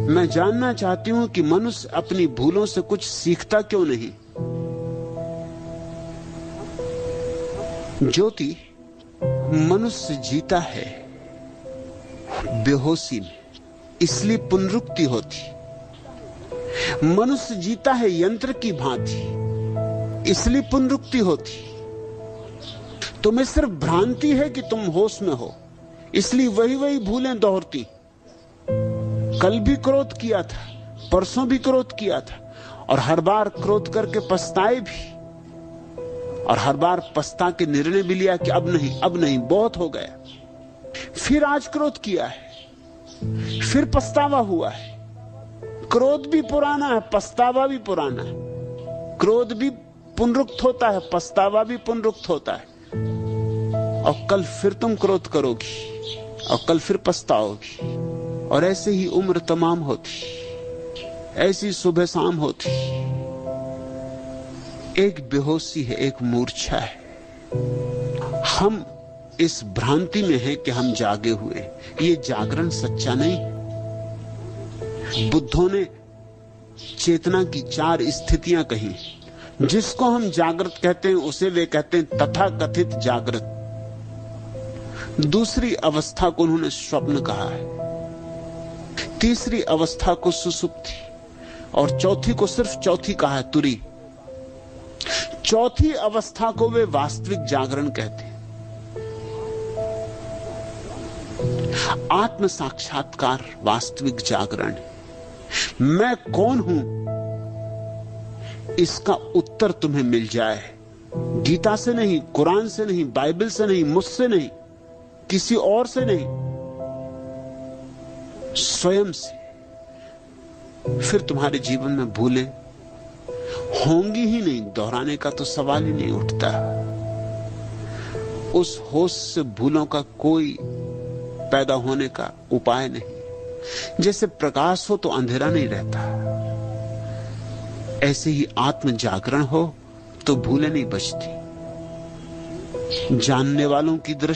मैं जानना चाहती हूं कि मनुष्य अपनी भूलों से कुछ सीखता क्यों नहीं। ज्योति, मनुष्य जीता है बेहोशी में, इसलिए पुनरुक्ति होती। मनुष्य जीता है यंत्र की भांति, इसलिए पुनरुक्ति होती। तुम्हें सिर्फ भ्रांति है कि तुम होश में हो, इसलिए वही वही भूलें दोहरती। कल भी क्रोध किया था, परसों भी क्रोध किया था, और हर बार क्रोध करके पछताए भी, और हर बार पछता के निर्णय भी लिया कि अब नहीं, बहुत हो गया। फिर आज क्रोध किया है, फिर पछतावा हुआ है। क्रोध भी पुराना है, पछतावा भी पुराना है। क्रोध भी पुनरुक्त होता है, पछतावा भी पुनरुक्त होता है। और कल फिर तुम क्रोध करोगी, और कल फिर पछताओगी, और ऐसे ही उम्र तमाम होती, ऐसी सुबह शाम होती। एक बेहोशी है, एक मूर्छा है। हम इस भ्रांति में हैं कि हम जागे हुए। ये जागरण सच्चा नहीं। बुद्धों ने चेतना की 4 स्थितियां कही। जिसको हम जागृत कहते हैं उसे वे कहते हैं तथाकथित जागृत। दूसरी अवस्था को उन्होंने स्वप्न कहा है, तीसरी अवस्था को सुसुप्ति, और चौथी को सिर्फ चौथी कहा है, तुरी। चौथी अवस्था को वे वास्तविक जागरण कहते हैं। आत्म साक्षात्कार वास्तविक जागरण है। मैं कौन हूं, इसका उत्तर तुम्हें मिल जाए। गीता से नहीं, कुरान से नहीं, बाइबल से नहीं, मुझसे नहीं, किसी और से नहीं, स्वयं से। फिर तुम्हारे जीवन में भूलें होंगी ही नहीं, दोहराने का तो सवाल ही नहीं उठता। उस होश से भूलों का कोई पैदा होने का उपाय नहीं। जैसे प्रकाश हो तो अंधेरा नहीं रहता, ऐसे ही आत्म जागरण हो तो भूलें नहीं बचती। जानने वालों की दृष्टि